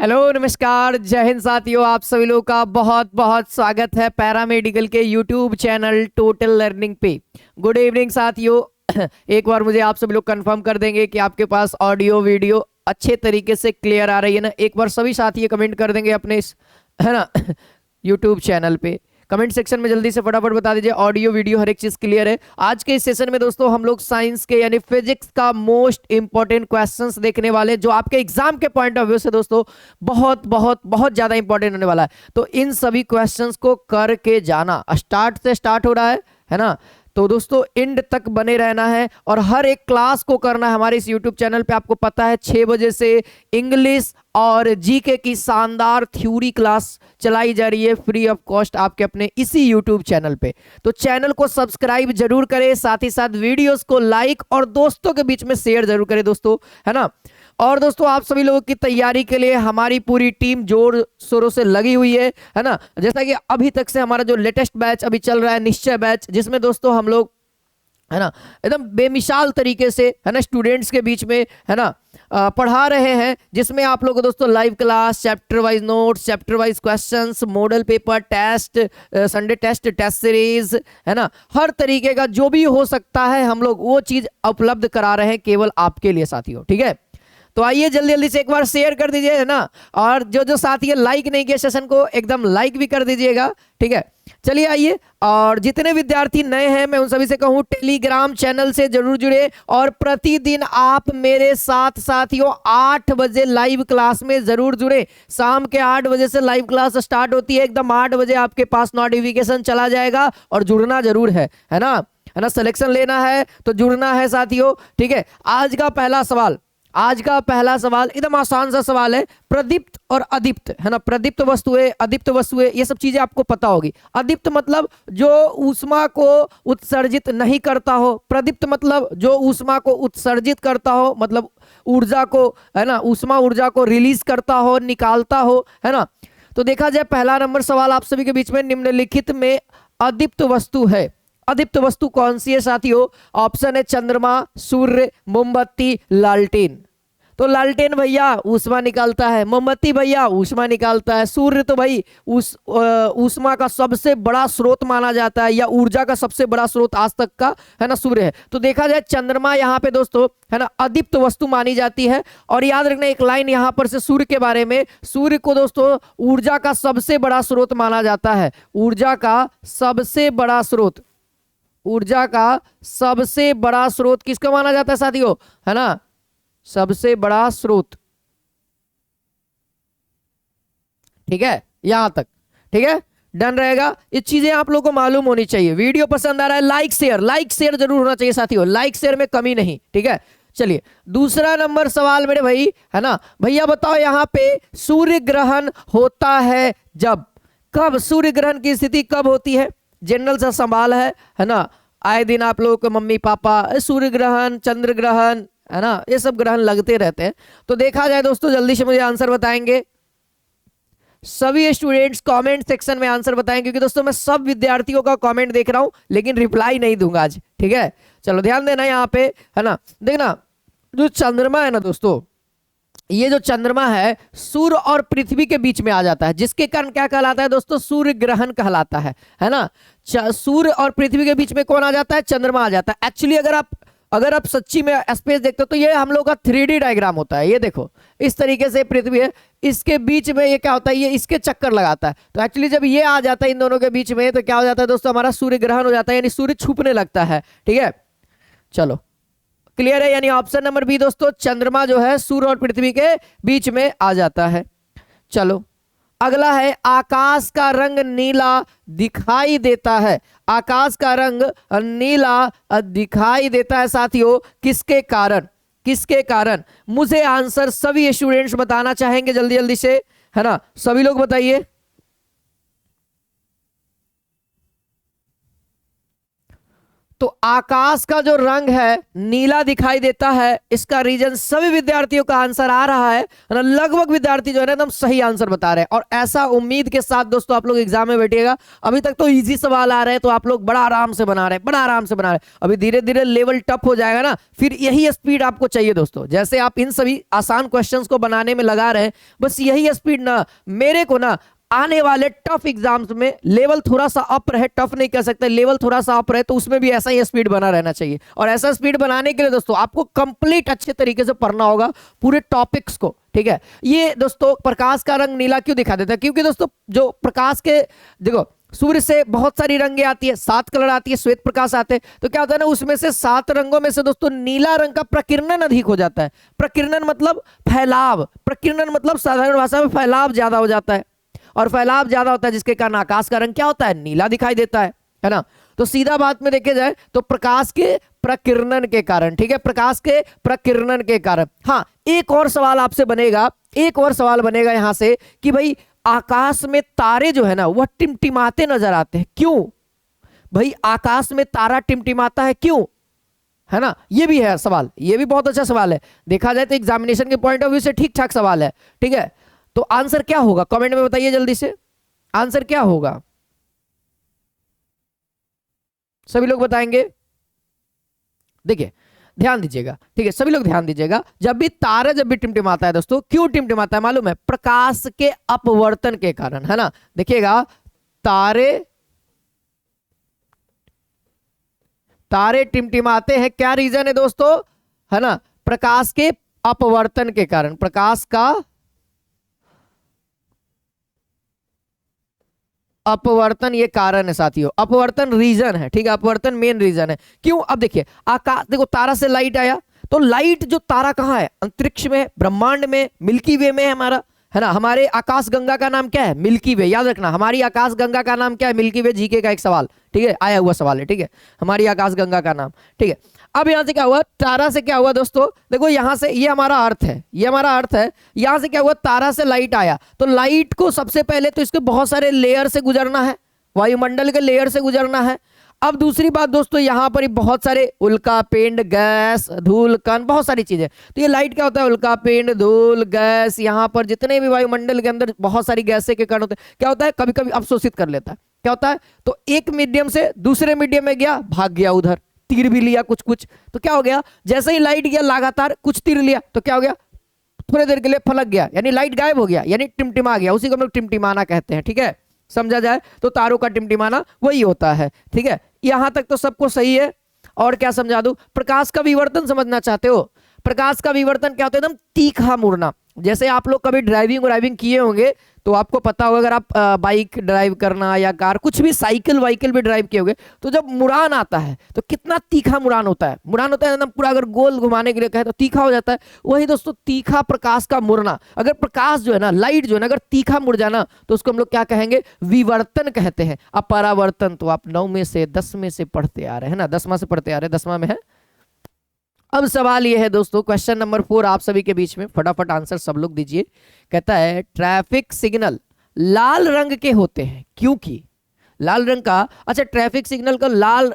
Hello नमस्कार जय हिंद साथियों, आप सभी लोगों का बहुत बहुत स्वागत है पैरामेडिकल के यूट्यूब चैनल टोटल लर्निंग पे। गुड इवनिंग साथियों। एक बार मुझे आप सभी लोग कंफर्म कर देंगे कि आपके पास ऑडियो वीडियो अच्छे तरीके से क्लियर आ रही है ना। एक बार सभी साथी कमेंट कर देंगे अपने इस, है ना, यूट्यूब चैनल पे। कमेंट सेक्शन में जल्दी से फटाफट बता दीजिए ऑडियो वीडियो हर एक चीज क्लियर है। आज के इस सेशन में दोस्तों हम लोग साइंस के यानी फिजिक्स का मोस्ट इंपॉर्टेंट क्वेश्चंस देखने वाले, जो आपके एग्जाम के पॉइंट ऑफ व्यू से दोस्तों बहुत बहुत बहुत ज्यादा इंपॉर्टेंट होने वाला है। तो इन सभी क्वेश्चंस को करके जाना, स्टार्ट से स्टार्ट हो रहा है ना। तो दोस्तों एंड तक बने रहना है और हर एक क्लास को करना है। हमारे इस यूट्यूब चैनल पे आपको पता है 6 बजे से इंग्लिश और जीके की शानदार थ्योरी क्लास चलाई जा रही है फ्री ऑफ कॉस्ट आपके अपने इसी यूट्यूब चैनल पे। तो चैनल को सब्सक्राइब जरूर करें, साथ ही साथ वीडियोस को लाइक और दोस्तों के बीच में शेयर जरूर करें दोस्तों, है ना। और दोस्तों आप सभी लोगों की तैयारी के लिए हमारी पूरी टीम जोर शोरों से लगी हुई है ना। जैसा कि अभी तक से हमारा जो लेटेस्ट बैच अभी चल रहा है निश्चय बैच, जिसमें दोस्तों हम लोग, है ना, एकदम बेमिसाल तरीके से, है ना, स्टूडेंट्स के बीच में, है ना, पढ़ा रहे हैं। जिसमें आप लोग को दोस्तों live class, chapter wise notes, chapter wise questions, model paper, test, Sunday test, test series, है ना, हर तरीके का जो भी हो सकता है हम लोग वो चीज उपलब्ध करा रहे हैं केवल आपके लिए साथियों, ठीक है। तो आइए जल्दी जल्दी से एक बार शेयर कर दीजिए, है ना। और जो जो साथी लाइक नहीं किए सेशन को एकदम लाइक भी कर दीजिएगा, ठीक है। चलिए आइए, और जितने विद्यार्थी नए हैं मैं उन सभी से कहूं टेलीग्राम चैनल से जरूर जुड़े और प्रतिदिन आप मेरे साथ साथियों 8 बजे लाइव क्लास में जरूर जुड़े। शाम के 8 बजे से लाइव क्लास स्टार्ट होती है, एकदम 8 बजे आपके पास नोटिफिकेशन चला जाएगा और जुड़ना जरूर है ना, है ना। सिलेक्शन लेना है तो जुड़ना है साथियों, ठीक है। आज का पहला सवाल एकदम आसान सा सवाल है। प्रदीप्त और अदीप्त, है ना, प्रदीप्त वस्तुएं, अदीप्त वस्तुएं, ये सब चीजें आपको पता होगी। अदीप्त मतलब जो ऊष्मा को उत्सर्जित नहीं करता हो, प्रदीप्त मतलब जो ऊष्मा को उत्सर्जित करता हो, मतलब ऊर्जा को, है ना, ऊष्मा ऊर्जा को रिलीज करता हो, निकालता हो, है ना। तो देखा जाए पहला नंबर सवाल आप सभी के बीच में, निम्नलिखित में अदीप्त वस्तु है। अदीप्त वस्तु कौन सी है साथियों? ऑप्शन है चंद्रमा, सूर्य, मोमबत्ती, लालटेन। तो लालटेन भैया ऊष्मा निकालता है, मोमबत्ती भैया ऊष्मा निकालता है, सूर्य तो भाई ऊष्मा का सबसे बड़ा स्रोत माना जाता है, या ऊर्जा का सबसे बड़ा स्रोत आज तक का, है ना, सूर्य है। तो देखा जाए चंद्रमा यहाँ पे दोस्तों, है ना, अदीप्त वस्तु मानी जाती है। और याद रखना एक लाइन यहाँ पर से सूर्य के बारे में, सूर्य को दोस्तों ऊर्जा का सबसे बड़ा स्रोत माना जाता है। ऊर्जा का सबसे बड़ा स्रोत, ऊर्जा का सबसे बड़ा स्रोत किसका माना जाता है साथियों? है ना, सबसे बड़ा स्रोत, ठीक है, यहां तक, ठीक है, डन रहेगा। ये चीजें आप लोगों को मालूम होनी चाहिए। वीडियो पसंद आ रहा है लाइक शेयर जरूर होना चाहिए साथियों, लाइक शेयर में कमी नहीं, ठीक है। चलिए दूसरा नंबर सवाल मेरे भाई, है ना, भैया बताओ यहाँ पे सूर्य ग्रहण होता है जब, कब सूर्य ग्रहण की स्थिति कब होती है? जनरल सा सवाल है ना। आए दिन आप लोगों को मम्मी पापा सूर्य ग्रहण, चंद्र ग्रहण, है ना, ये सब ग्रहण लगते रहते हैं। तो देखा जाए दोस्तों जल्दी से मुझे आंसर बताएंगे सभी स्टूडेंट्स, कमेंट सेक्शन में आंसर बताएं, क्योंकि दोस्तों मैं सब विद्यार्थियों का कमेंट देख रहा हूं लेकिन रिप्लाई नहीं दूंगा आज, ठीक है। चलो ध्यान देना यहाँ पे, है ना। देखना जो चंद्रमा है ना दोस्तों, ये जो चंद्रमा है सूर्य और पृथ्वी के बीच में आ जाता है, जिसके कारण क्या कहलाता है दोस्तों? सूर्य ग्रहण कहलाता है ना। सूर्य और पृथ्वी के बीच में कौन आ जाता है? चंद्रमा आ जाता है। एक्चुअली अगर आप सच्ची में स्पेस देखते हो तो ये हम लोग का 3D डायग्राम होता है। ये देखो इस तरीके से पृथ्वी है, इसके बीच में ये क्या होता है, ये इसके चक्कर लगाता है। तो एक्चुअली जब ये आ जाता है इन दोनों के बीच में तो क्या हो जाता है दोस्तों? हमारा सूर्य ग्रहण हो जाता है, यानी सूर्य छुपने लगता है, ठीक है। चलो क्लियर है, यानी ऑप्शन नंबर बी दोस्तों, चंद्रमा जो है सूर्य और पृथ्वी के बीच में आ जाता है। चलो अगला है, आकाश का रंग नीला दिखाई देता है। आकाश का रंग नीला दिखाई देता है साथियों, किसके कारण? किसके कारण? मुझे आंसर सभी स्टूडेंट्स बताना चाहेंगे जल्दी जल्दी से, है ना, सभी लोग बताइए। तो आकाश का जो रंग है नीला दिखाई देता है, इसका रीजन सभी विद्यार्थियों का आंसर आ रहा है ना, लगभग विद्यार्थी जो है ना एकदम सही आंसर बता रहे हैं। और ऐसा उम्मीद के साथ दोस्तों आप लोग एग्जाम में बैठिएगा। अभी तक तो इजी सवाल आ रहे हैं तो आप लोग बड़ा आराम से बना रहे हैं, बड़ा आराम से बना रहे हैं। अभी धीरे धीरे लेवल टफ हो जाएगा ना, फिर यही स्पीड आपको चाहिए दोस्तों। जैसे आप इन सभी आसान क्वेश्चंस को बनाने में लगा रहे हैं, बस यही स्पीड ना मेरे को ना आने वाले टफ एग्जाम्स में लेवल थोड़ा सा अप रहे, टफ नहीं कह सकते, लेवल थोड़ा सा अप रहे, तो उसमें भी ऐसा ही स्पीड बना रहना चाहिए। और ऐसा स्पीड बनाने के लिए दोस्तों आपको कंप्लीट अच्छे तरीके से पढ़ना होगा पूरे टॉपिक्स को, ठीक है। ये दोस्तों प्रकाश का रंग नीला क्यों दिखा देता है, क्योंकि दोस्तों जो प्रकाश के देखो सूर्य से बहुत सारी रंगें आती है, 7 कलर आती है, श्वेत प्रकाश आते हैं, तो क्या होता है ना उसमें से 7 रंगों में से दोस्तों नीला रंग का प्रकीर्णन अधिक हो जाता है। प्रकीर्णन मतलब फैलाव, प्रकीर्णन मतलब साधारण भाषा में फैलाव ज्यादा हो जाता है, और फैलाव ज्यादा होता है जिसके कारण आकाश का रंग क्या होता है, नीला दिखाई देता है ना। तो सीधा बात में देखे जाए तो प्रकाश के प्रकीर्णन के कारण, ठीक है, प्रकाश के प्रकीर्णन के कारण। हाँ, एक और सवाल आपसे बनेगा, एक और सवाल बनेगा यहां से कि भाई आकाश में तारे जो है ना वह टिमटिमाते नजर आते हैं, क्यों भाई आकाश में तारा टिमटिमाता है क्यों, है ना। ये भी है सवाल, ये भी बहुत अच्छा सवाल है, देखा जाए तो एग्जामिनेशन के पॉइंट ऑफ व्यू से ठीक ठाक सवाल है, ठीक है। तो आंसर क्या होगा कमेंट में बताइए जल्दी से, आंसर क्या होगा, सभी लोग बताएंगे। देखिए ध्यान दीजिएगा, ठीक है, सभी लोग ध्यान दीजिएगा। जब भी तारा जब भी टिमटिमाता है दोस्तों, क्यों टिमटिमाता है मालूम है, प्रकाश के अपवर्तन के कारण, है ना। देखिएगा तारे टिमटिमाते हैं, क्या रीजन है दोस्तों, है ना, प्रकाश के अपवर्तन के कारण, प्रकाश का अपवर्तन ये कारण है साथियों, अपवर्तन रीजन है, ठीक है, अपवर्तन मेन रीजन है। क्यों, अब देखिए आकाश, देखो तारा से लाइट आया, तो लाइट जो तारा कहाँ है, अंतरिक्ष में, ब्रह्मांड में, मिल्की वे में है हमारा, है ना। हमारे आकाश गंगा का नाम क्या है, मिल्की वे, याद रखना हमारी आकाश गंगा का नाम क्या है, मिल्की वे, जीके का एक सवाल, ठीक है, आया हुआ सवाल है, ठीक है, हमारी आकाश गंगा का नाम, ठीक है। अब यहां से क्या हुआ, तारा से क्या हुआ दोस्तों, देखो यहां से ये हमारा अर्थ है, ये हमारा अर्थ है, यहां से क्या हुआ, तारा से लाइट आया, तो लाइट को सबसे पहले तो इसके बहुत सारे लेयर से गुजरना है, वायुमंडल के लेयर से गुजरना है। अब दूसरी बात दोस्तों, यहां पर बहुत सारे उल्का पिंड, गैस, धूल कण, बहुत सारी चीजें, तो ये लाइट क्या होता है, उल्का पिंड, धूल, गैस, यहां पर जितने भी वायुमंडल के अंदर बहुत सारी गैसें के कण होते हैं, क्या होता है कभी कभी अवशोषित कर लेता है, क्या होता है, तो एक मीडियम से दूसरे मीडियम में गया, भाग गया उधर, तीर भी लिया कुछ कुछ, तो क्या हो गया, जैसे ही लाइट गया लगातार कुछ तीर लिया तो क्या हो गया, थोड़ी देर के लिए फलक गया, यानी लाइट गायब हो गया, यानी टिमटिमा गया, उसी को हम लोग टिमटिमाना कहते हैं, ठीक है, समझा जाए तो तारों का टिमटिमाना वही होता है, ठीक है। यहां तक तो सबको सही है, और क्या समझा दूं, प्रकाश का विवर्तन समझना चाहते हो, प्रकाश का विवर्तन क्या होता है, एकदम तीखा मुड़ना। जैसे आप लोग कभी ड्राइविंग किए होंगे तो आपको पता होगा, अगर आप बाइक ड्राइव करना या कार, कुछ भी साइकिल वाइकिल भी ड्राइव किए होंगे, तो जब मुड़ान आता है तो कितना तीखा मुड़ान होता है, मुड़ान होता है एकदम पूरा, अगर गोल घुमाने के लिए कहे तो तीखा हो जाता है, वही दोस्तों तीखा प्रकाश का मुड़ना। अगर प्रकाश जो है ना, लाइट जो है ना, अगर तीखा मुड़ जाना तो उसको हम लोग क्या कहेंगे, विवर्तन कहते हैं। अब परावर्तन तो आप 9 में से 10 में से पढ़ते आ रहे हैं ना, 10वां से पढ़ते आ रहे हैं, 10वां में है। अब सवाल ये है दोस्तों, क्वेश्चन नंबर 4 आप सभी के बीच में, फटाफट आंसर सब लोग दीजिए। कहता है ट्रैफिक सिग्नल लाल रंग के होते हैं क्योंकि, लाल रंग का, अच्छा ट्रैफिक सिग्नल को लाल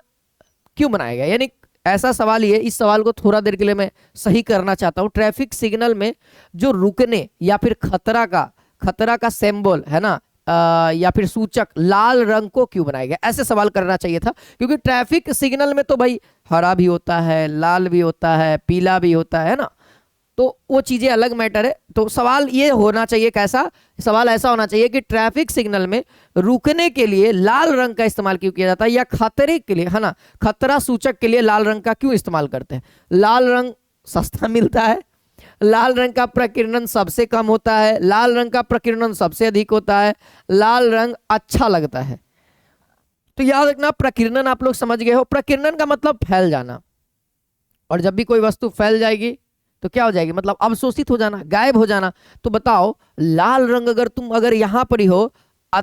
क्यों बनाया गया, यानी ऐसा सवाल ये, इस सवाल को थोड़ा देर के लिए मैं सही करना चाहता हूं। ट्रैफिक सिग्नल में जो रुकने या फिर खतरा का सिंबल है ना, या फिर सूचक लाल रंग को क्यों बनाया गया, ऐसे सवाल करना चाहिए था, क्योंकि ट्रैफिक सिग्नल में तो भाई हरा भी होता है, लाल भी होता है, पीला भी होता है ना, तो वो चीजें अलग मैटर है। तो सवाल ये होना चाहिए, कैसा सवाल, ऐसा होना चाहिए कि ट्रैफिक सिग्नल में रुकने के लिए लाल रंग का इस्तेमाल क्यों किया जाता है, या खतरे के लिए, है ना, खतरा सूचक के लिए लाल रंग का क्यों इस्तेमाल करते हैं। लाल रंग सस्ता मिलता है, लाल रंग का प्रकीर्णन सबसे कम होता है, लाल रंग का प्रकीर्णन सबसे अधिक होता है, लाल रंग अच्छा लगता है। तो याद रखना, प्रकीर्णन आप लोग समझ गए हो, प्रकीर्णन का मतलब फैल जाना, और जब भी कोई वस्तु फैल जाएगी तो क्या हो जाएगी, मतलब अवशोषित हो जाना, गायब हो जाना। तो बताओ लाल रंग अगर यहां पर ही हो,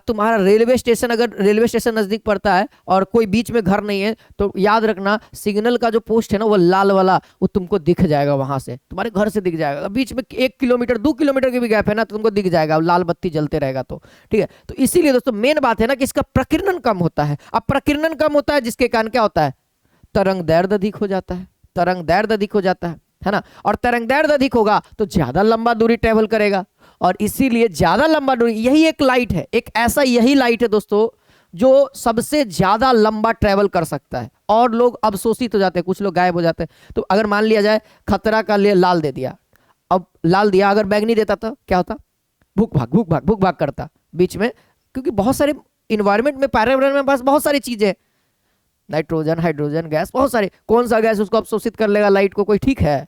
तुम्हारा रेलवे स्टेशन नजदीक पड़ता है और कोई बीच में घर नहीं है, तो याद रखना सिग्नल का जो पोस्ट है ना, वो लाल वाला, वो तुमको दिख जाएगा, वहां से तुम्हारे घर से दिख जाएगा। बीच में 1 किलोमीटर 2 किलोमीटर की भी गैप है ना, तो तुमको दिख जाएगा, लाल बत्ती जलते रहेगा तो, ठीक है। तो इसीलिए दोस्तों मेन बात है ना कि इसका प्रकीर्णन कम होता है। अब प्रकीर्णन कम होता है जिसके कारण क्या होता है, तरंग दैर्ध्य अधिक हो जाता है, तरंग दैर्ध्य अधिक हो जाता है ना। और तरंग दैर्ध्य अधिक होगा तो ज्यादा लंबा दूरी ट्रेवल करेगा, और इसीलिए ज्यादा लंबा दूरी, यही एक लाइट है, एक ऐसा यही लाइट है दोस्तों जो सबसे ज्यादा लंबा ट्रेवल कर सकता है, और लोग अवशोषित हो जाते हैं, कुछ लोग गायब हो जाते हैं। तो अगर मान लिया जाए खतरा का लिए लाल दे दिया, अब लाल दिया, अगर बैंगनी देता तो क्या होता, भूख भाग भूख भाग भूख भाग करता बीच में, क्योंकि बहुत सारे इन्वायरमेंट में, पर्यावरण में बस बहुत सारी चीजें, नाइट्रोजन, हाइड्रोजन गैस, बहुत सारे, कौन सा गैस उसको अवशोषित कर लेगा लाइट को, कोई ठीक है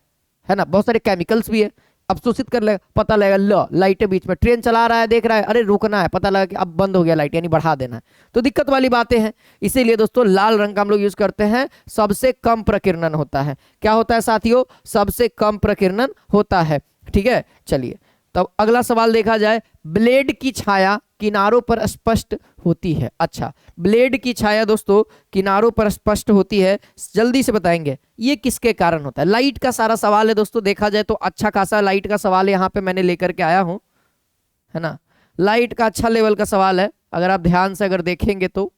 ना, बहुत सारे केमिकल्स भी है, अवशोषित कर लेगा, पता लगेगा लो लाइट है बीच में, ट्रेन चला रहा है, देख रहा है, अरे रुकना है, पता लगा कि अब बंद हो गया लाइट, यानी बढ़ा देना है, तो दिक्कत वाली बातें हैं। इसीलिए दोस्तों लाल रंग का हम लोग यूज करते हैं, सबसे कम प्रकीर्णन होता है। क्या होता है साथियों, सबसे कम प्रकीर्णन होता है, ठीक है। चलिए तब अगला सवाल देखा जाए, ब्लेड की छाया किनारों पर स्पष्ट होती है। अच्छा, ब्लेड की छाया दोस्तों किनारों पर स्पष्ट होती है, जल्दी से बताएंगे ये किसके कारण होता है। लाइट का सारा सवाल है दोस्तों, देखा जाए तो अच्छा खासा लाइट का सवाल यहाँ पे मैंने लेकर के आया हूं, है ना, लाइट का अच्छा लेवल का सवाल है। अगर आप ध्यान से अगर देखेंगे तो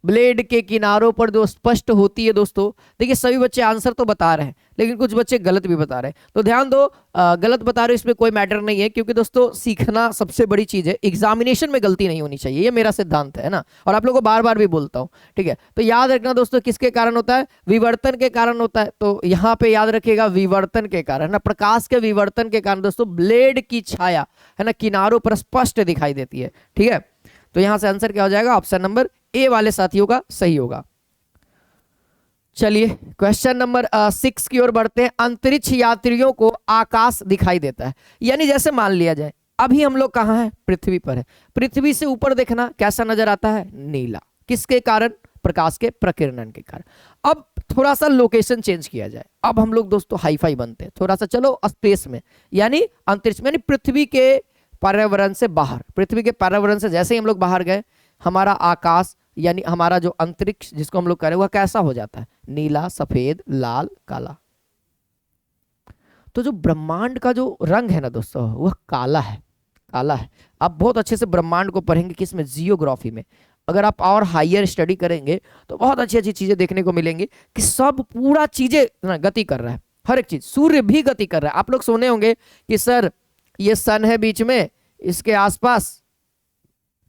ब्लेड के किनारों पर जो स्पष्ट होती है दोस्तों, देखिए सभी बच्चे आंसर तो बता रहे हैं, लेकिन कुछ बच्चे गलत भी बता रहे हैं, तो ध्यान दो, गलत बता रहे हो इसमें कोई मैटर नहीं है, क्योंकि दोस्तों सीखना सबसे बड़ी चीज है, एग्जामिनेशन में गलती नहीं होनी चाहिए, ये मेरा सिद्धांत है ना, और आप लोगों को बार बार भी बोलता हूं, ठीक है। तो याद रखना दोस्तों, किसके कारण होता है, विवर्तन के कारण होता है, तो यहाँ पे याद रखिएगा विवर्तन के कारण, ना, प्रकाश के विवर्तन के कारण दोस्तों ब्लेड की छाया, है ना, किनारों पर स्पष्ट दिखाई देती है, ठीक है। तो यहां से आंसर क्या हो जाएगा, ऑप्शन नंबर ए वाले साथियों का सही होगा। चलिए क्वेश्चन नंबर 6 की ओर बढ़ते हैं। अंतरिक्ष यात्रियों को आकाश दिखाई देता है, यानी जैसे मान लिया जाए अभी हम लोग कहाँ हैं, पृथ्वी पर है, पृथ्वी से ऊपर देखना कैसा नजर आता है, नीला, किसके कारण, प्रकाश के प्रकीर्णन के कारण। अब थोड़ा सा लोकेशन चेंज किया जाए, अब हम लोग दोस्तों हाई फाई बनते हैं, थोड़ा सा चलो स्पेस में, यानी अंतरिक्ष में, यानी पृथ्वी के पर्यावरण से बाहर, पृथ्वी के पर्यावरण से जैसे ही हम लोग बाहर गए, हमारा आकाश यानी हमारा जो अंतरिक्ष जिसको हम लोग कह रहे हैं वह कैसा हो जाता है, नीला, सफेद, लाल, काला। तो जो ब्रह्मांड का जो रंग है ना दोस्तों, वह काला है, काला है। आप बहुत अच्छे से ब्रह्मांड को पढ़ेंगे, किसमें, जियोग्राफी में। अगर आप और हायर स्टडी करेंगे तो बहुत अच्छी अच्छी चीजें देखने को मिलेंगी, कि सब पूरा चीजें गति कर रहा है, हर एक चीज, सूर्य भी गति कर रहा है। आप लोग सुने होंगे कि सर ये सन है बीच में, इसके आसपास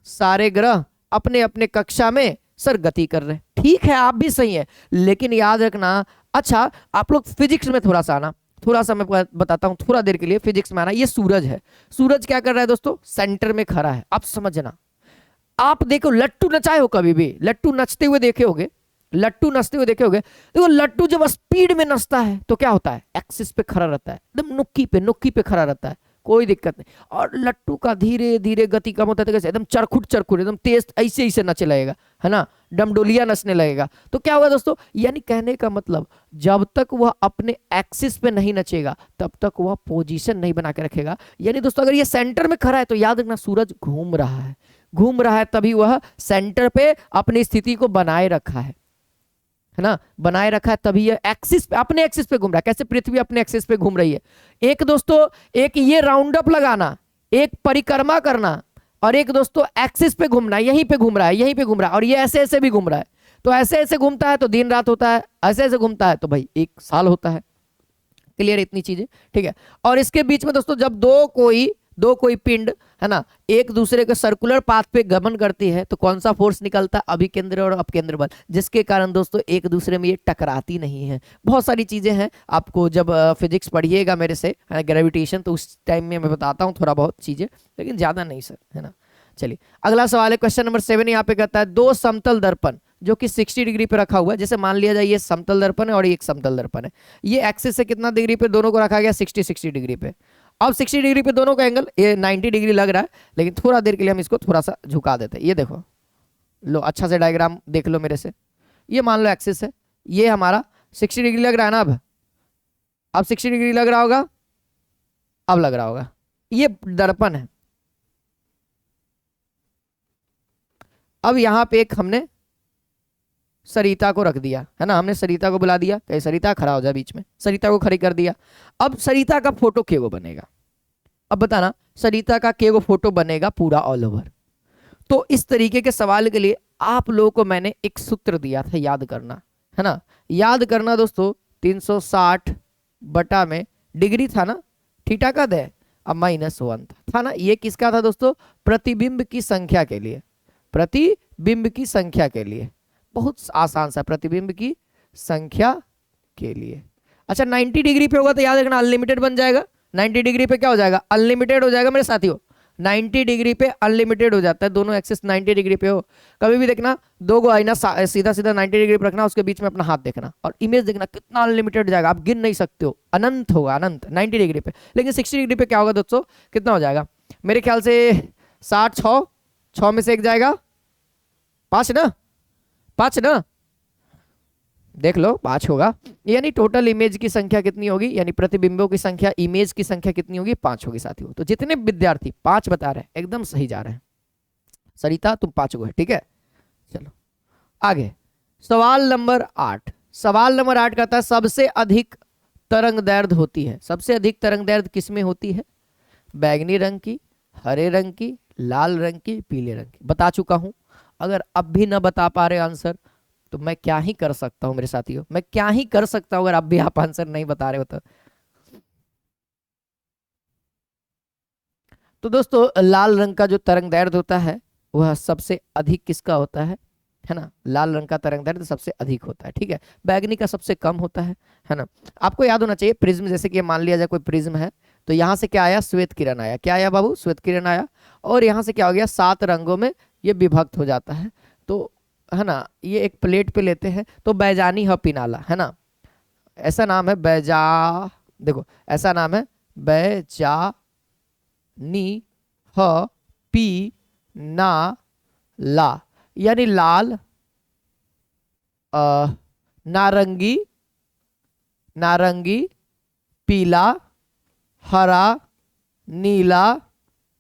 सारे ग्रह अपने अपने कक्षा में सर गति कर रहे हैं, ठीक है, आप भी सही है, लेकिन याद रखना, अच्छा आप लोग फिजिक्स में थोड़ा सा आना, थोड़ा सा मैं बताता हूं, थोड़ा देर के लिए फिजिक्स में आना। ये सूरज है, सूरज क्या कर रहा है दोस्तों, सेंटर में खड़ा है। आप समझना, आप देखो लट्टू नचाए हो कभी भी, लट्टू नचते हुए देखे होगे, लट्टू नचते हुए देखे होगे, देखो लट्टू जब स्पीड में नचता है तो क्या होता है, एक्सिस पे खड़ा रहता है, एकदम नुक्की पे खड़ा रहता है, कोई दिक्कत नहीं। और लट्टू का धीरे धीरे गति कम होता है, कैसे, एकदम चरखुट चरखुट, एकदम तेज ऐसे ऐसे नचने लगेगा, है ना, डमडोलिया नचने लगेगा। तो क्या होगा दोस्तों, यानी कहने का मतलब, जब तक वह अपने एक्सिस पे नहीं नचेगा तब तक वह पोजीशन नहीं बना के रखेगा। यानी दोस्तों अगर ये सेंटर में खड़ा है तो याद रखना सूरज घूम रहा है, घूम रहा है, तभी वह सेंटर पे अपनी स्थिति को बनाए रखा है ना, बनाए रखा है, तभी ये एक्सिस पे, अपने एक्सिस पे घूम रहा है। कैसे पृथ्वी अपने एक्सिस पे घूम रही है, एक दोस्तों, एक ये राउंड अप लगाना, एक परिक्रमा करना, और एक दोस्तों एक्सिस पे घूमना, यहीं पे घूम रहा है, यहीं पे घूम रहा है, और ये ऐसे ऐसे भी घूम रहा है। तो ऐसे ऐसे घूमता है तो दिन रात होता है, ऐसे ऐसे घूमता है तो भाई 1 साल होता है। क्लियर, इतनी चीजें, ठीक है। और इसके बीच में दोस्तों जब दो कोई पिंड, है ना, एक दूसरे के सर्कुलर पाथ पे गमन करती है तो कौन सा फोर्स निकलता है, अभिकेंद्र और अपकेंद्र बल, जिसके कारण दोस्तों एक दूसरे में ये टकराती नहीं है। बहुत सारी चीजें हैं, आपको जब फिजिक्स पढ़िएगा मेरे से, ग्रेविटेशन, तो उस टाइम में मैं बताता हूँ थोड़ा बहुत चीजें, लेकिन ज्यादा नहीं सर, है ना। चलिए अगला सवाल है, क्वेश्चन नंबर 7 यहाँ पे कहता है, 2 समतल दर्पण जो कि 60 डिग्री पे रखा हुआ है, जैसे मान लिया जाए ये समतल दर्पण है और ये एक समतल दर्पण है, ये एक्सिस से कितना डिग्री पे दोनों को रखा गया, 60 डिग्री पे। अब 60 डिग्री पे दोनों का एंगल, ये 90 डिग्री लग रहा है, लेकिन थोड़ा देर के लिए हम इसको थोड़ा सा झुका देते हैं। ये देखो, लो अच्छा से डायग्राम देख लो मेरे से, ये मान लो एक्सिस है, ये हमारा 60 डिग्री लग रहा है ना, अब 60 डिग्री लग रहा होगा, अब लग रहा होगा, ये दर्पण है। अब यहां पे एक हमने सरिता को रख दिया, है ना, हमने सरिता को बुला दिया, कहीं सरिता खड़ा हो जाए बीच में, सरिता को खड़ी कर दिया। अब सरिता का फोटो केगो बनेगा, अब बताना, सरिता का केगो फोटो बनेगा पूरा ऑल ओवर। तो इस तरीके के सवाल के लिए आप लोगों को मैंने एक सूत्र दिया था, याद करना है ना, याद करना दोस्तों। 360 बटा में डिग्री था ना, थीटा का है, अब -1 था ना। ये किसका था दोस्तों? प्रतिबिंब की संख्या के लिए, प्रतिबिंब की संख्या के लिए, बहुत आसान सा, प्रतिबिंब की संख्या के लिए। अच्छा 90 डिग्री पे होगा तो याद रखना अनलिमिटेड बन जाएगा। 90 डिग्री पे क्या हो जाएगा? अनलिमिटेड हो जाएगा मेरे साथियों। 90 डिग्री पे अनलिमिटेड हो जाता है, दोनों एक्सिस 90 डिग्री पे हो। कभी भी देखना, दो गो आईना सीधा सीधा 90 डिग्री पे रखना, उसके बीच में अपना हाथ देखना और इमेज देखना, कितना अनलिमिटेड जाएगा, आप गिन नहीं सकते हो, अनंत होगा, अनंत 90 डिग्री पे। लेकिन 60 डिग्री पे क्या होगा दोस्तों? कितना हो जाएगा? मेरे ख्याल से 60, 6 में से एक जाएगा 5 ना, 5 ना, देख लो 5 होगा। यानी टोटल इमेज की संख्या कितनी होगी, यानी प्रतिबिंबों की संख्या, इमेज की संख्या कितनी होगी? 5 होगी साथियों। तो जितने विद्यार्थी 5 बता रहे हैं एकदम सही जा रहे हैं। सरिता तुम 5 को है, ठीक है। चलो आगे, सवाल नंबर 8। सवाल नंबर 8 कहता है सबसे अधिक तरंग दैर्ध्य होती है, सबसे अधिक तरंग दैर्ध्य किसमें होती है? बैगनी रंग की, हरे रंग की, लाल रंग की, पीले रंग की। बता चुका हूं। अगर अब भी ना बता पा रहे आंसर तो मैं क्या ही कर सकता हूं मेरे साथियों, मैं क्या ही कर सकता हूं अगर अब भी आप आंसर नहीं बता रहे हो तो दोस्तों लाल रंग का जो तरंग दैर्ध्य होता है वह सबसे अधिक किसका होता है ना? लाल रंग का तरंग दैर्ध्य सबसे अधिक होता है, ठीक है। बैगनी का सबसे कम होता है ना। आपको याद होना चाहिए प्रिज्म, जैसे कि मान लिया जाए कोई प्रिज्म है तो यहां से क्या आया? श्वेत किरण आया। क्या आया बाबू? श्वेत किरण आया। और यहां से क्या हो गया? 7 रंगों में ये विभक्त हो जाता है। तो है ना, ये एक प्लेट पे लेते हैं तो बैजानी ह पिनाला, है ना, ऐसा नाम है बैजा, देखो ऐसा नाम है बैजानी ह पी ना ला, यानी लाल, नारंगी, नारंगी, पीला, हरा, नीला,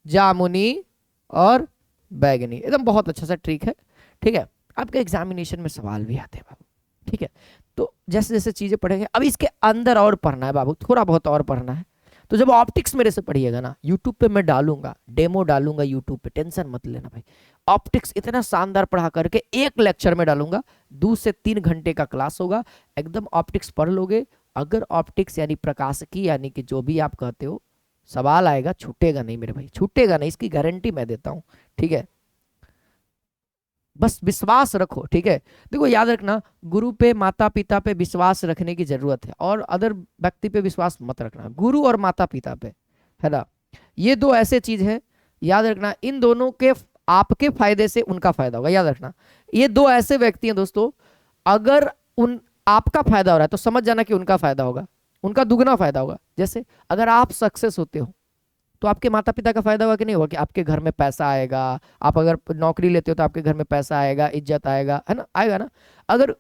जामुनी और बैगनी। एकदम बहुत अच्छा सा ट्रिक है, ठीक है। आपके एग्जामिनेशन में सवाल भी आते हैं बाबू, ठीक है। तो जैसे जैसे चीजें पढ़ेंगे, अब इसके अंदर और पढ़ना है बाबू, थोड़ा बहुत और पढ़ना है। तो जब ऑप्टिक्स मेरे से पढ़िएगा ना, यूट्यूब पे मैं डालूंगा, डेमो डालूंगा यूट्यूब पे, टेंशन मत लेना भाई। ऑप्टिक्स इतना शानदार पढ़ा करके एक लेक्चर में डालूंगा, 2 से 3 घंटे का क्लास होगा, एकदम ऑप्टिक्स पढ़ लोगे। अगर ऑप्टिक्स यानी प्रकाशिकी यानी कि जो भी आप कहते हो, सवाल आएगा, छूटेगा नहीं मेरे भाई, छूटेगा नहीं, इसकी गारंटी मैं देता हूं, ठीक है। बस विश्वास रखो, ठीक है। देखो याद रखना, गुरु पे, माता पिता पे विश्वास रखने की जरूरत है और अदर व्यक्ति पे विश्वास मत रखना, गुरु और माता पिता पे, है ना। ये दो ऐसे चीज है, याद रखना, इन दोनों के आपके फायदे से उनका फायदा होगा, याद रखना। ये दो ऐसे व्यक्ति हैं दोस्तों, अगर उन आपका फायदा हो रहा है तो समझ जाना कि उनका फायदा होगा, उनका दुगना फायदा होगा। जैसे अगर आप सक्सेस होते हो तो आपके माता पिता का फायदा होगा कि नहीं होगा? कि आपके घर में पैसा आएगा, आप अगर नौकरी लेते हो तो आपके घर में पैसा आएगा, इज्जत आएगा, है ना, आएगा ना। अगर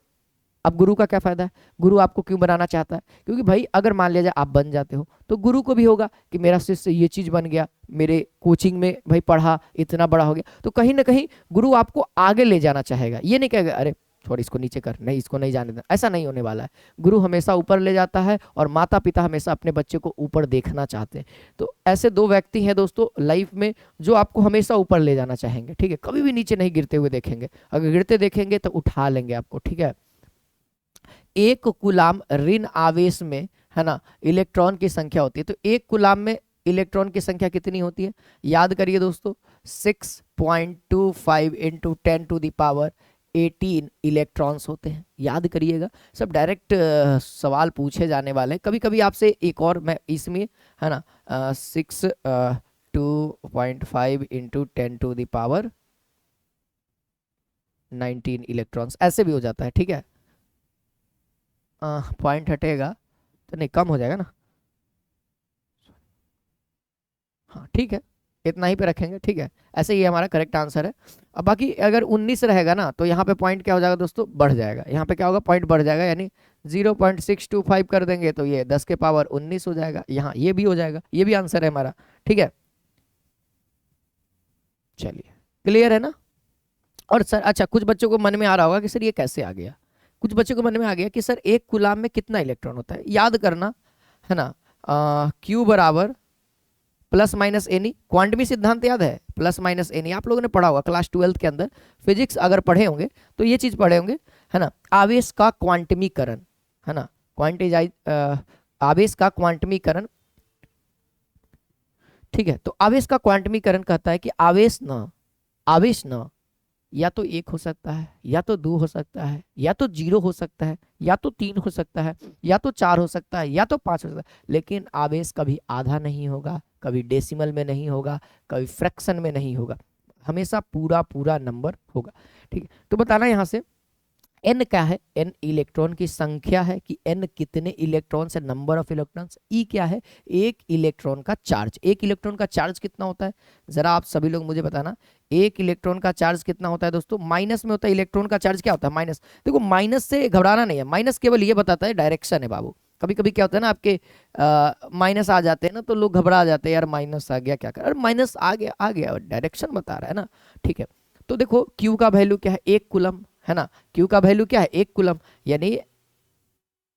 अब गुरु का क्या फायदा है? गुरु आपको क्यों बनाना चाहता है? क्योंकि भाई अगर मान लिया जाए आप बन जाते हो तो गुरु को भी होगा कि मेरा शिष्य ये चीज बन गया, मेरे कोचिंग में भाई पढ़ा, इतना बड़ा हो गया, तो कहीं ना कहीं गुरु आपको आगे ले जाना चाहेगा। ये नहीं कहेगा अरे थोड़ा इसको नीचे कर, नहीं इसको नहीं जाने देना, ऐसा नहीं होने वाला है। गुरु हमेशा ऊपर ले जाता है और माता पिता हमेशा अपने बच्चे को ऊपर देखना चाहते हैं। तो ऐसे दो व्यक्ति हैं दोस्तों लाइफ में जो आपको हमेशा ऊपर ले जाना चाहेंगे, ठीक है, कभी भी नीचे नहीं गिरते हुए देखेंगे। अगर गिरते देखेंगे तो उठा लेंगे आपको, ठीक है। एक कूलाम ऋण आवेश में, है ना, इलेक्ट्रॉन की संख्या होती है। तो एक कूलाम में इलेक्ट्रॉन की संख्या कितनी होती है? याद करिए दोस्तों, 6.25 इंटू 10⁻18 इलेक्ट्रॉन्स होते हैं, याद करिएगा। सब डायरेक्ट सवाल पूछे जाने वाले हैं। कभी कभी आपसे एक और मैं इसमें, है ना, 6.25 इंटू 10⁻19 इलेक्ट्रॉन्स ऐसे भी हो जाता है, ठीक है। पॉइंट हटेगा तो नहीं, कम हो जाएगा ना, हाँ ठीक है, इतना ही पे रखेंगे, ठीक है। ऐसे ही हमारा करेक्ट आंसर है। अब बाकी अगर 19 रहेगा ना तो यहाँ पे पॉइंट क्या हो जाएगा दोस्तों? बढ़ जाएगा। यहाँ पे क्या होगा? पॉइंट बढ़ जाएगा, यानी 0.625 कर देंगे तो ये 10⁻19 हो जाएगा। यहाँ ये भी हो जाएगा, ये भी आंसर है हमारा, ठीक है। चलिए क्लियर है ना। और सर अच्छा, कुछ बच्चों को मन में आ रहा होगा कि सर ये कैसे आ गया, कुछ बच्चों को मन में आ गया कि सर एक कूलाम में कितना इलेक्ट्रॉन होता है। याद करना, है ना, क्यू बराबर प्लस माइनस एनी, क्वांटमी सिद्धांत याद है, प्लस माइनस एनी आप लोगों ने पढ़ा होगा क्लास 12th के अंदर, फिजिक्स अगर पढ़े होंगे तो ये चीज पढ़े होंगे, है ना। आवेश का क्वांटमीकरण, है ना, क्वांटिजाइज, आवेश का क्वांटमीकरण, ठीक है। तो आवेश का क्वांटमीकरण कहता है कि आवेश न या तो एक हो सकता है, या तो दो हो सकता है, या तो जीरो हो सकता है, या तो तीन हो सकता है, या तो चार हो सकता है, या तो पांच हो सकता है, लेकिन आवेश कभी आधा नहीं होगा, कभी डेसिमल में नहीं होगा, कभी फ्रैक्शन में नहीं होगा, हमेशा पूरा पूरा नंबर होगा, ठीक है। तो बताना यहाँ से n क्या है, n इलेक्ट्रॉन की संख्या है कि n कितने इलेक्ट्रॉन से, नंबर ऑफ इलेक्ट्रॉन्स। e क्या है, एक इलेक्ट्रॉन का चार्ज। एक इलेक्ट्रॉन का चार्ज कितना होता है, जरा आप सभी लोग मुझे बताना, एक इलेक्ट्रॉन का चार्ज कितना होता है दोस्तों, माइनस में होता है। इलेक्ट्रॉन का चार्ज क्या होता है, माइनस। देखो माइनस से घबराना नहीं है, माइनस केवल ये बताता है डायरेक्शन है बाबू। कभी कभी क्या होता है ना, आपके माइनस आ जाते हैं ना, तो लोग घबरा जाते हैं, यार माइनस आ गया क्या कर, अरे माइनस आ गया डायरेक्शन बता रहा है ना, ठीक है। तो देखो क्यू का वैल्यू क्या है, 1 कूलम, है ना। क्यू का वैल्यू क्या है, 1 कूलम, यानी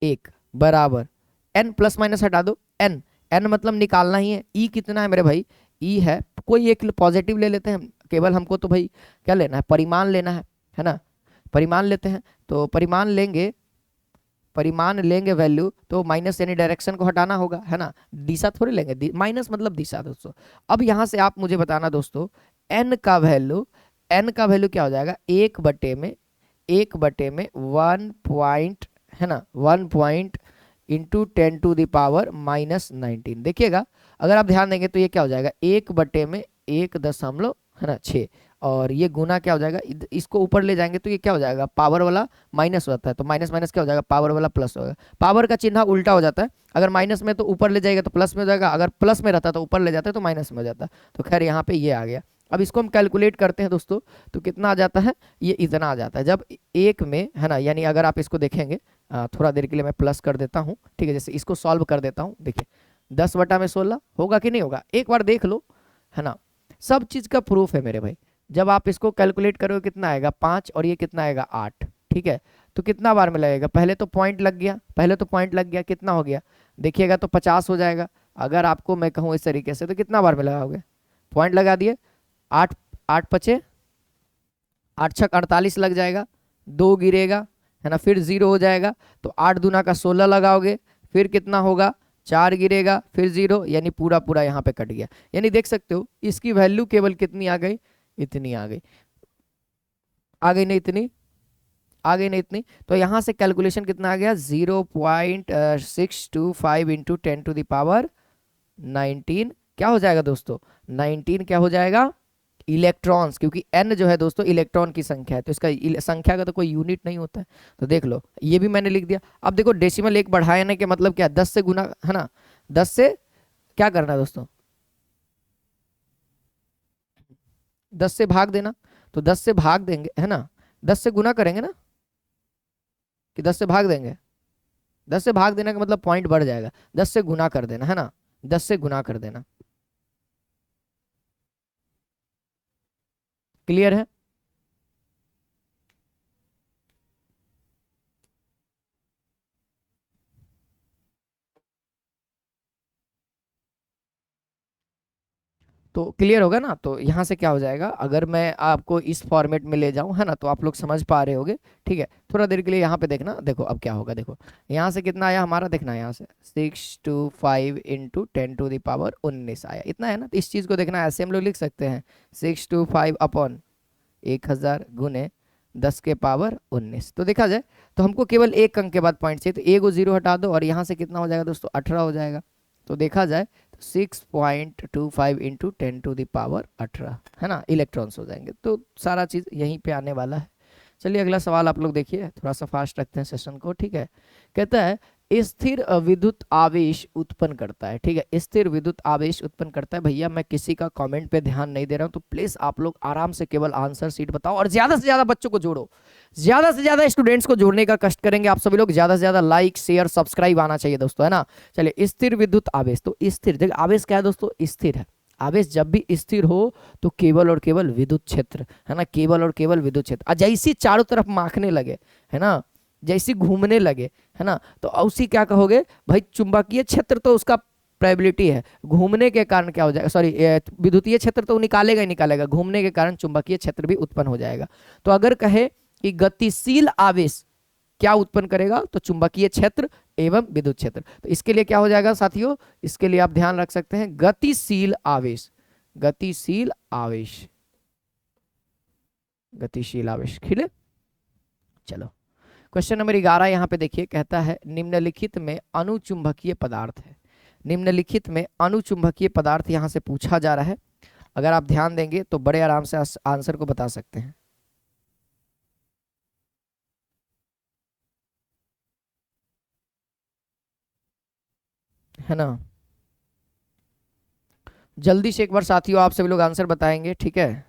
1 बराबर n, प्लस माइनस हटा दो, n मतलब निकालना ही है। ई कितना है मेरे भाई, ई है, कोई एक पॉजिटिव ले लेते हैं, केवल हमको तो भाई क्या लेना है, परिमाण लेना है ना। परिमाण लेते हैं, तो परिमाण लेंगे वैल्यू, तो माइनस यानी डायरेक्शन को हटाना होगा, है ना, दिशा थोड़ी लेंगे, माइनस मतलब दिशा दोस्तों। अब यहाँ से आप मुझे बताना दोस्तों, n का वैल्यू क्या हो जाएगा, 1/1 1 पॉइंट, है ना, 1 पॉइंट इंटू 10⁻⁻19। देखिएगा अगर आप ध्यान देंगे तो ये क्या हो जाएगा, 1/1 है ना 6, और ये गुना क्या हो जाएगा, इसको ऊपर ले जाएंगे तो ये क्या हो जाएगा, पावर वाला माइनस होता है, तो माइनस माइनस क्या हो जाएगा, पावर वाला प्लस होगा। पावर का चिन्ह उल्टा हो जाता है, अगर माइनस में तो ऊपर ले जाएगा तो प्लस में हो जाएगा, अगर प्लस में रहता तो ऊपर ले जाता है तो माइनस में हो जाता। तो खैर यहाँ पे ये आ गया। अब इसको हम कैलकुलेट करते हैं दोस्तों, तो कितना आ जाता है, ये इतना आ जाता है जब एक में, है ना, यानी अगर आप इसको देखेंगे, थोड़ा देर के लिए मैं प्लस कर देता हूँ, ठीक है। जैसे इसको सॉल्व कर देता हूँ, देखिए 10/16 होगा कि नहीं होगा, एक बार देख लो, है ना। सब चीज का प्रूफ है मेरे भाई। जब आप इसको कैलकुलेट करोगे कितना आएगा 5, और ये कितना आएगा 8, ठीक है। तो कितना बार में लगेगा, पहले तो पॉइंट लग गया, कितना हो गया, देखिएगा तो 50 हो जाएगा। अगर आपको मैं कहूँ इस तरीके से, तो कितना बार में लगाओगे, पॉइंट लगा दिए, 8 8 5 8 6 48 लग जाएगा, 2 गिरेगा, है ना, फिर 0 हो जाएगा, तो 8 दूना का 16 लगाओगे, फिर कितना होगा, 4 गिरेगा, फिर 0, यानी पूरा पूरा यहाँ पे कट गया। यानी देख सकते हो इसकी वैल्यू केवल कितनी आ गई, इतनी आ गई, नहीं इतनी। तो यहाँ से कैलकुलेशन कितना आ गया, 0.625 इंटू 10⁻19 क्या हो जाएगा दोस्तों, 19 क्या हो जाएगा, इलेक्ट्रॉन्स, क्योंकि n जो है दोस्तों इलेक्ट्रॉन की संख्या है, तो इसका संख्या का तो कोई यूनिट नहीं होता है। तो देख लो ये भी मैंने लिख दिया। अब देखो डेसिमल एक बढ़ाने के मतलब क्या, 10 से गुना, है ना, 10 से क्या करना है दोस्तों, 10 से भाग देना, तो 10 से भाग देंगे, है ना, 10 से गुना करेंगे ना, कि 10 से भाग देंगे, 10 से भाग देने का मतलब पॉइंट बढ़ जाएगा, 10 से गुना कर देना, है ना, 10 से गुना कर देना, क्लियर है। तो क्लियर होगा ना। तो यहाँ से क्या हो जाएगा, अगर मैं आपको इस फॉर्मेट में ले जाऊँ, है ना, तो आप लोग समझ पा रहे होगे, ठीक है। थोड़ा देर के लिए यहाँ पे देखना, देखो अब क्या होगा, देखो यहाँ से कितना आया हमारा, देखना यहाँ से 625 इंटू 10⁻19 आया, इतना है ना। तो इस चीज़ को देखना, ऐसे हम लोग लिख सकते हैं 625 अपॉन 1000 गुने 10⁻19। तो देखा जाए तो हमको केवल एक अंक के बाद पॉइंट चाहिए, तो 1 0 हटा दो, और यहाँ से कितना हो जाएगा दोस्तों, 18 हो जाएगा। तो देखा जाए 6.25 इंटू 10⁻18, है ना, इलेक्ट्रॉन्स हो जाएंगे। तो सारा चीज़ यहीं पे आने वाला है। चलिए अगला सवाल आप लोग देखिए, थोड़ा सा फास्ट रखते हैं सेशन को, ठीक है। कहता है स्थिर विद्युत आवेश उत्पन्न करता है, ठीक है, स्थिर विद्युत आवेश उत्पन्न करता है। भैया मैं किसी का कमेंट पे ध्यान नहीं दे रहा हूँ, तो प्लीज आप लोग आराम से केवल आंसर शीट बताओ, और ज्यादा से ज्यादा बच्चों को जोड़ो, ज्यादा से ज्यादा स्टूडेंट्स को जोड़ने का कष्ट करेंगे आप सभी लोग। ज्यादा से ज्यादा लाइक शेयर सब्सक्राइब आना चाहिए दोस्तों, है ना। चलिए स्थिर विद्युत आवेश, तो स्थिर, देखिए आवेश क्या है दोस्तों, स्थिर है। आवेश जब भी स्थिर हो तो केवल और केवल विद्युत क्षेत्र, है ना, केवल और केवल विद्युत क्षेत्र, जैसी चारों तरफ माखने लगे, है ना, जैसी घूमने लगे, है ना, तो उसी क्या कहोगे भाई, चुंबकीय क्षेत्र तो उसका प्रोबेबिलिटी है। घूमने के कारण क्या हो जाएगा, सॉरी, विद्युतीय क्षेत्र तो निकालेगा ही निकालेगा, घूमने के कारण चुंबकीय क्षेत्र भी उत्पन्न हो जाएगा। तो अगर कहे कि गतिशील आवेश क्या उत्पन्न करेगा, तो चुंबकीय क्षेत्र एवं विद्युत क्षेत्र। तो इसके लिए क्या हो जाएगा साथियों, इसके लिए आप ध्यान रख सकते हैं गतिशील आवेश, गतिशील आवेश, गतिशील आवेश। खिले, चलो क्वेश्चन नंबर 11 यहाँ पे देखिए, कहता है निम्नलिखित में अनुचुंबकीय पदार्थ है। निम्नलिखित में अनुचुंबकीय पदार्थ यहाँ से पूछा जा रहा है। अगर आप ध्यान देंगे तो बड़े आराम से आंसर को बता सकते हैं, है ना। जल्दी से एक बार साथियों आप सभी लोग आंसर बताएंगे, ठीक है।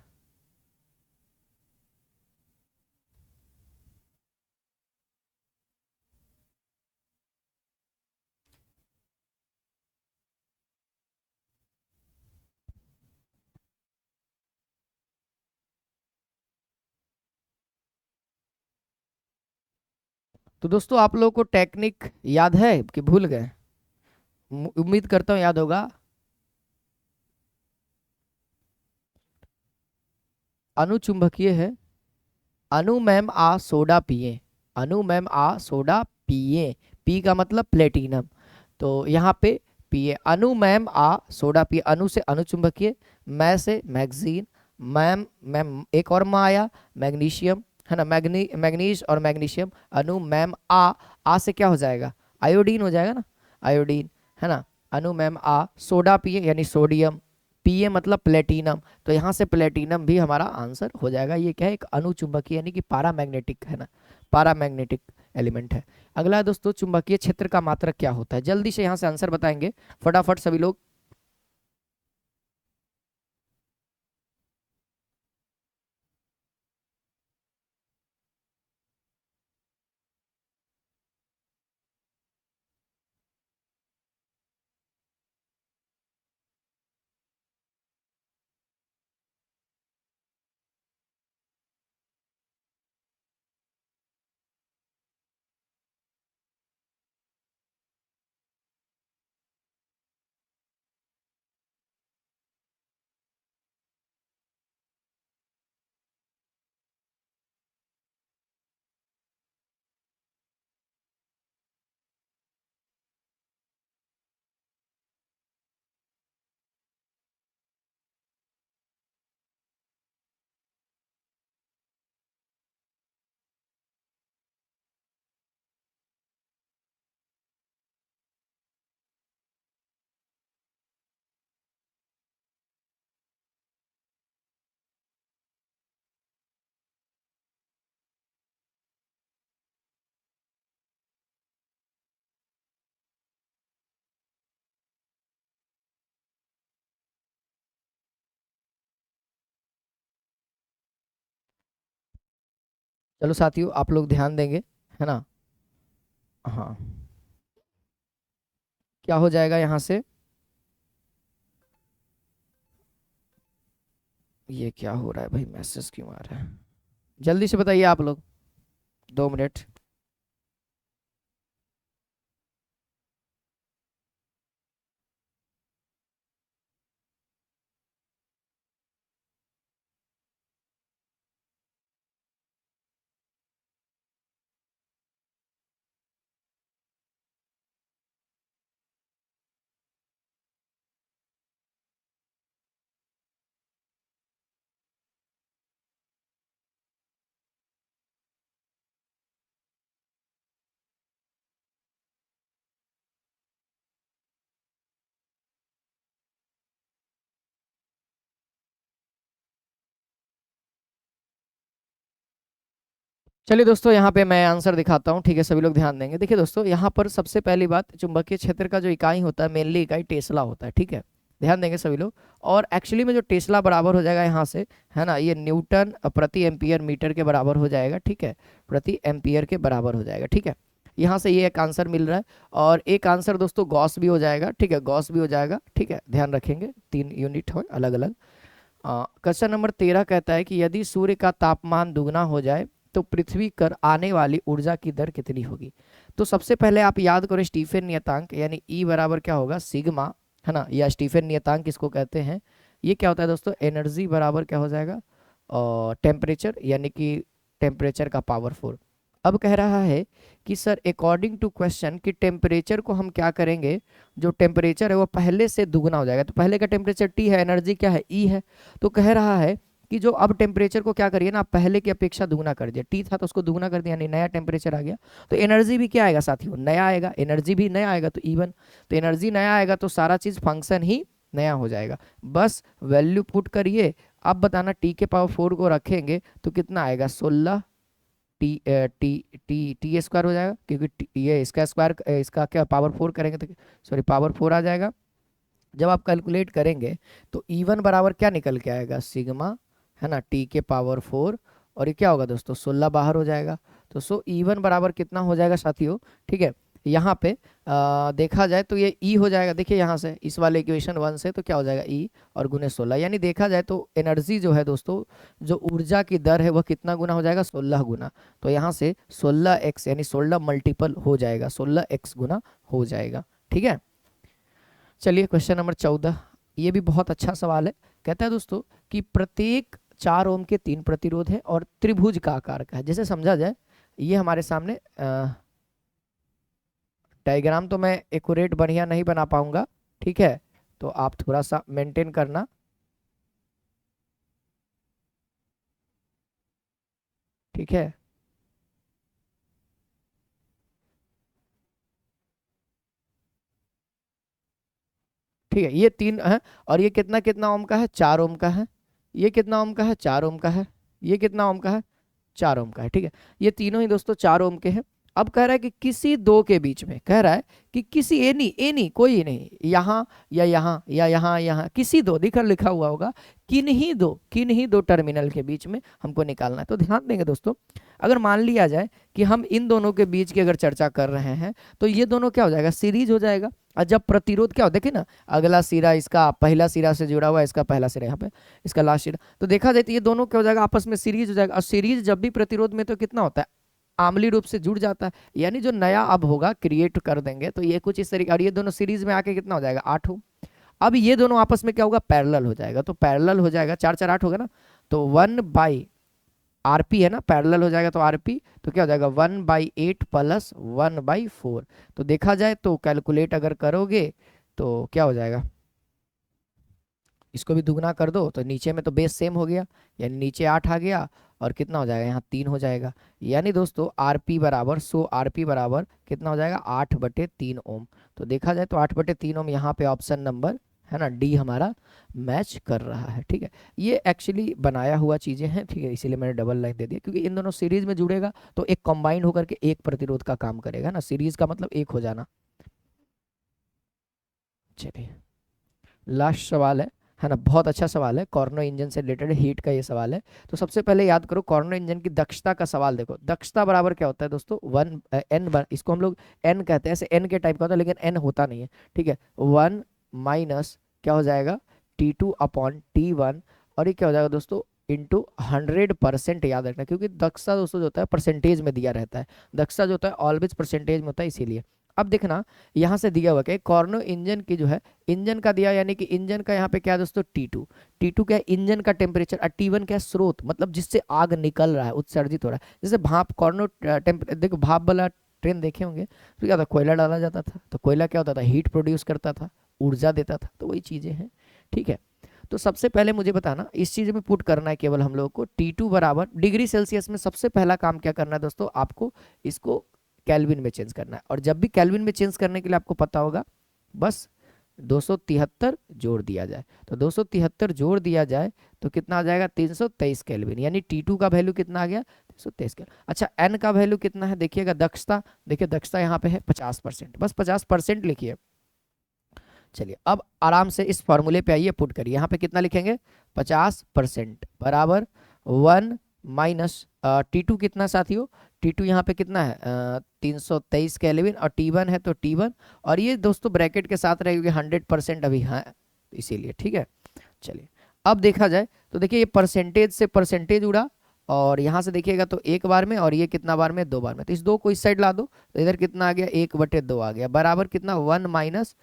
तो दोस्तों आप लोगों को टेक्निक याद है कि भूल गए? उम्मीद करता हूं याद होगा। अनुचुंबकीय है, अनु मैम आ सोडा पिए, अनु मैम आ सोडा पिए, पी का मतलब प्लेटिनम, तो यहाँ पे पिए, अनु मैम आ सोडा पिए, अनु से अनुचुंबकीय, मै से मैगजीन, मैम मैम एक और मा आया मैग्नीशियम, है ना, मैग्नीज और मैग्नीशियम, अनु मैम आ से क्या हो जाएगा, आयोडीन हो जाएगा ना, आयोडीन, है ना। अनु मैम आ सोडा पिए यानी सोडियम, पीए मतलब प्लेटिनम, तो यहाँ से प्लेटिनम भी हमारा आंसर हो जाएगा। ये क्या है, एक अनुचुंबकीय यानी कि पारामैग्नेटिक, है ना, पारामैग्नेटिक एलिमेंट है। अगला है दोस्तों चुंबकीय क्षेत्र का मात्रक क्या होता है, जल्दी से यहाँ से आंसर बताएंगे फटाफट सभी लोग। चलो साथियों आप लोग ध्यान देंगे, है ना। हाँ, क्या हो जाएगा यहाँ से, ये क्या हो रहा है भाई, मैसेज क्यों आ रहा है, जल्दी से बताइए आप लोग, 2 मिनट। चलिए दोस्तों यहाँ पे मैं आंसर दिखाता हूँ, ठीक है, सभी लोग ध्यान देंगे। देखिए दोस्तों यहाँ पर सबसे पहली बात, चुंबकीय क्षेत्र का जो इकाई होता है मेनली इकाई टेस्ला होता है, ठीक है, ध्यान देंगे सभी लोग। और एक्चुअली में जो टेस्ला बराबर हो जाएगा यहाँ से, है ना, ये न्यूटन प्रति एम्पियर मीटर के बराबर हो जाएगा, ठीक है, प्रति एम्पियर के बराबर हो जाएगा, ठीक है। यहाँ से ये एक आंसर मिल रहा है, और एक आंसर दोस्तों गॉस भी हो जाएगा, ठीक है, गॉस भी हो जाएगा, ठीक है, ध्यान रखेंगे 3 यूनिट हो अलग अलग। क्वेश्चन नंबर 13 कहता है कि यदि सूर्य का तापमान दुगना हो जाए तो पृथ्वी पर आने वाली ऊर्जा की दर कितनी होगी। तो सबसे पहले आप याद करो स्टीफन नियतांक, यानी ई बराबर क्या होगा, सिग्मा है ना, या स्टीफन नियतांक किसको कहते हैं। ये क्या होता है दोस्तों, एनर्जी बराबर क्या हो जाएगा, और टेम्परेचर, यानी कि टेम्परेचर का पावर 4। अब कह रहा है कि सर अकॉर्डिंग टू क्वेश्चन कि टेम्परेचर को हम क्या करेंगे, जो टेम्परेचर है वो पहले से दुगना हो जाएगा। तो पहले का टेम्परेचर टी है, एनर्जी क्या है, ई है। तो कह रहा है कि जो अब टेम्परेचर को क्या करिए ना, आप पहले की अपेक्षा दुगना कर दिया, टी था तो उसको दुगना कर दिया, यानी नया टेम्परेचर आ गया। तो एनर्जी भी क्या आएगा साथियों, नया आएगा, एनर्जी भी नया आएगा तो इवन। तो एनर्जी नया आएगा तो सारा चीज फंक्शन ही नया हो जाएगा। बस वैल्यू पुट करिए। अब बताना टी के पावर 4 को रखेंगे तो कितना आएगा, 16 T T T T square हो जाएगा, क्योंकि ये इसका स्क्वायर, इसका क्या पावर 4 करेंगे तो सॉरी पावर 4 आ जाएगा। जब आप कैलकुलेट करेंगे तो E1 बराबर क्या निकल के आएगा, सिग्मा, है ना, टी के पावर 4, और ये क्या होगा दोस्तों, 16 बाहर हो जाएगा। तो सो E1 बराबर कितना हो जाएगा साथियों, ठीक है। यहाँ पे देखा जाए तो ये E हो जाएगा, देखिए यहाँ से इस वाले इक्वेशन 1 से तो क्या हो जाएगा E और गुने 16, यानी देखा जाए तो एनर्जी जो है दोस्तों, जो ऊर्जा की दर है वह कितना गुना हो जाएगा, 16 गुना। तो यहाँ से 16x यानी 16 मल्टीपल हो जाएगा, 16x गुना हो जाएगा, ठीक है। चलिए क्वेश्चन नंबर 14, ये भी बहुत अच्छा सवाल है। कहता है दोस्तों कि प्रत्येक 4 ओम के 3 प्रतिरोध है और त्रिभुज का आकार का है। जैसे समझा जाए, ये हमारे सामने डायग्राम तो मैं एक्यूरेट बढ़िया नहीं बना पाऊंगा, ठीक है, तो आप थोड़ा सा मेंटेन करना। ठीक है, ठीक है, ये 3 है, और ये कितना कितना ओम का है, 4 ओम का है। ये कितना ओम का है, 4 ओम का है। ये कितना ओम का है, 4 ओम का है, ठीक है। ये तीनों ही दोस्तों 4 ओम के हैं। अब कह रहा है कि किसी दो के बीच में, कह रहा है कि किसी एनी कोई नहीं, यहाँ या यहाँ या यहाँ यहाँ, किसी दो दिखा लिखा हुआ होगा, किन्हीं दो टर्मिनल के बीच में हमको निकालना है। तो ध्यान देंगे दोस्तों, अगर मान लिया जाए कि हम इन दोनों के बीच की अगर चर्चा कर रहे हैं तो ये दोनों क्या हो जाएगा, सीरीज हो जाएगा। और जब प्रतिरोध क्या हो, देखिए ना, अगला सिरा इसका पहला सिरा से जुड़ा हुआ है, इसका पहला सिरा यहाँ पे, इसका लास्ट सिरा, तो देखा जाए तो ये दोनों क्या हो जाएगा, आपस में सीरीज हो जाएगा। और सीरीज जब भी प्रतिरोध में तो कितना होता है, आमली रूप से जुड़ जाता है, यानी जो नया अब होगा क्रिएट कर देंगे तो ये कुछ इस तरीके, और ये दोनों सीरीज में आके कितना हो जाएगा, 8 हो। अब ये दोनों आपस में क्या होगा, पैरेलल हो जाएगा। तो पैरेलल हो जाएगा, 4 4 8 होगा ना, तो 1/RP है ना, पैरेलल हो जाएगा तो आरपी, तो क्या हो जाएगा 1/8 प्लस 1/4। तो देखा जाए तो कैलकुलेट अगर करोगे तो क्या हो जाएगा, इसको भी दुगना कर दो तो नीचे में तो बेस सेम हो गया, यानी नीचे 8 आ गया, और कितना हो जाएगा, यहाँ 3 हो जाएगा। यानी दोस्तों आरपी बराबर, सो आरपी बराबर कितना हो जाएगा, 8/3 ओम। तो देखा जाए तो 8/3 ओम यहाँ पे ऑप्शन नंबर, है ना, डी हमारा मैच कर रहा है, ठीक है। ये एक्चुअली बनाया हुआ चीजें हैं, ठीक है, इसीलिए मैंने डबल लाइन दे दिया, क्योंकि इन दोनों सीरीज में जुड़ेगा तो एक कंबाइंड होकर के एक प्रतिरोध का काम करेगा ना, सीरीज का मतलब एक हो जाना। चलिए लास्ट सवाल है ना, बहुत अच्छा सवाल है, कॉर्नो इंजन से रिलेटेड हीट का ये सवाल है। तो सबसे पहले याद करो कॉर्नो इंजन की दक्षता का सवाल देखो। दक्षता बराबर क्या होता है दोस्तों, 1 इसको हम लोग एन कहते हैं, ऐसे एन के टाइप का होता है लेकिन एन होता नहीं है, ठीक है। 1 माइनस क्या हो जाएगा, T2/T1, और ये क्या हो जाएगा दोस्तों, इंटू 100%। याद रखना, क्योंकि दक्षता दोस्तों जो होता है परसेंटेज में दिया रहता है, दक्षता जो होता है ऑलवेज परसेंटेज में होता है, इसीलिए। अब देखना यहाँ से दिया हुआ क्या, कॉर्नो इंजन की जो है, इंजन का दिया, यानी कि इंजन का यहाँ पे क्या है दोस्तों, T2 क्या है, इंजन का टेम्परेचर, और T1 क्या है, स्रोत, मतलब जिससे आग निकल रहा है, उत्सर्जित हो रहा है। जैसे भाप, कॉर्नो देखो भाप वाला ट्रेन देखे होंगे, तो क्या था, कोयला डाला जाता था, तो कोयला क्या होता था, हीट प्रोड्यूस करता था, ऊर्जा देता था, तो वही चीजें हैं, ठीक है। तो सबसे पहले मुझे बताना, इस चीज में पुट करना है केवल हम लोगों को, T2 बराबर डिग्री सेल्सियस में सबसे पहला काम क्या करना है दोस्तों, आपको इसको केल्विन में चेंज करना है। और जब भी केल्विन में चेंज करने के लिए आपको पता होगा, बस 273 जोड़ दिया जाए। तो 273 जोड़ दिया जाए तो कितना आ जाएगा, 323 केल्विन, यानी T2 का वैल्यू कितना आ गया, 323 केल्विन। अच्छा एन का वैल्यू कितना है, देखिएगा दक्षता, देखिए दक्षता यहाँ पे है 50%, बस 50% लिखिए। चलिए अब आराम से इस फॉर्मूले पे आइए, पुट करिए। यहाँ पे कितना लिखेंगे, 50% बराबर 1 माइनस T2 कितना साथियों, T2 यहाँ पे कितना है, 323 केल्विन, और T1 है तो T1, और ये दोस्तों ब्रैकेट के साथ रहेगी 100% अभी है, इसीलिए, ठीक है। चलिए अब देखा जाए तो देखिए ये परसेंटेज से परसेंटेज उड़ा, और यहाँ से देखिएगा तो एक बार में, और ये कितना बार में, 2 बार में, तो इस 2 को इस साइड ला दो, तो इधर कितना आ गया, 1/2 आ गया, बराबर कितना, 1 माइनस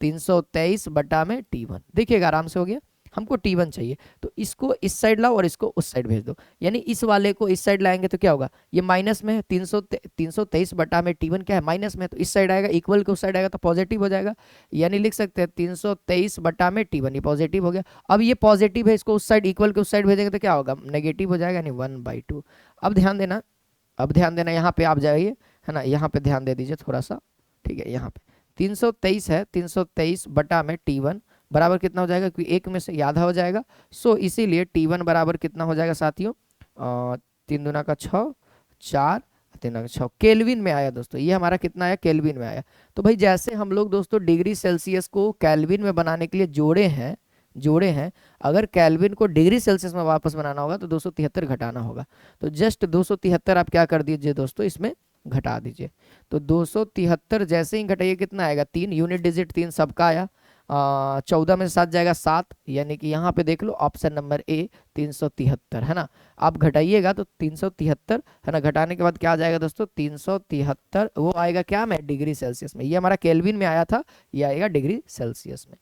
323 बटा में T1, देखिएगा आराम से हो गया। हमको T1 चाहिए, तो इसको इस साइड लाओ और इसको उस साइड भेज दो, यानी इस वाले को इस साइड लाएंगे तो क्या होगा, ये माइनस में है, 323 बटा में T1 क्या है, माइनस में है, तो इस साइड आएगा, इक्वल के उस साइड आएगा तो पॉजिटिव हो जाएगा, यानी लिख सकते हैं 323 बटा में T1, ये पॉजिटिव हो गया। अब ये पॉजिटिव है, इसको उस साइड इक्वल के उस साइड भेजेंगे तो क्या होगा, नेगेटिव हो जाएगा, यानी 1/2। अब ध्यान देना, अब ध्यान देना, यहाँ पे आप जाइए, है ना, यहाँ पे ध्यान दे दीजिए थोड़ा सा, ठीक है। यहाँ पे 323 है, 323 बटा में T1 बराबर कितना हो जाएगा, क्योंकि एक में से आधा हो जाएगा, सो इसीलिए T1 बराबर कितना हो जाएगा साथियों, 3 दूना का 6, 4 3 दूना का 6 केल्विन में आया दोस्तों, ये हमारा कितना आया, केल्विन में आया। तो भाई जैसे हम लोग दोस्तों डिग्री सेल्सियस को केल्विन में बनाने के लिए जोड़े हैं, अगर केल्विन को डिग्री सेल्सियस में वापस बनाना होगा तो 273 घटाना होगा, तो जस्ट 273 आप क्या कर दीजिए दोस्तों, इसमें घटा दीजिए। तो 273 जैसे ही घटाइए कितना आएगा, 3 यूनिट डिजिट 3 सबका आया, 14 में से 7 जाएगा 7, यानी कि यहाँ पे देख लो ऑप्शन नंबर ए 373, है ना। आप घटाइएगा तो 373, है ना, घटाने के बाद क्या आ जाएगा दोस्तों, 373 वो आएगा क्या में, डिग्री सेल्सियस में, ये हमारा केल्विन में आया था, ये आएगा डिग्री सेल्सियस में।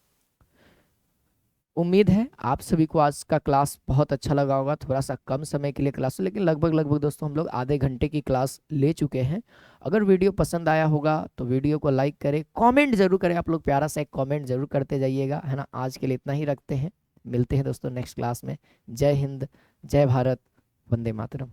उम्मीद है आप सभी को आज का क्लास बहुत अच्छा लगा होगा, थोड़ा सा कम समय के लिए क्लास, लेकिन लगभग दोस्तों हम लोग आधे घंटे की क्लास ले चुके हैं। अगर वीडियो पसंद आया होगा तो वीडियो को लाइक करें, कमेंट जरूर करें, आप लोग प्यारा सा एक कमेंट जरूर करते जाइएगा, है ना। आज के लिए इतना ही रखते हैं, मिलते हैं दोस्तों नेक्स्ट क्लास में। जय हिंद, जय भारत, वंदे मातरम।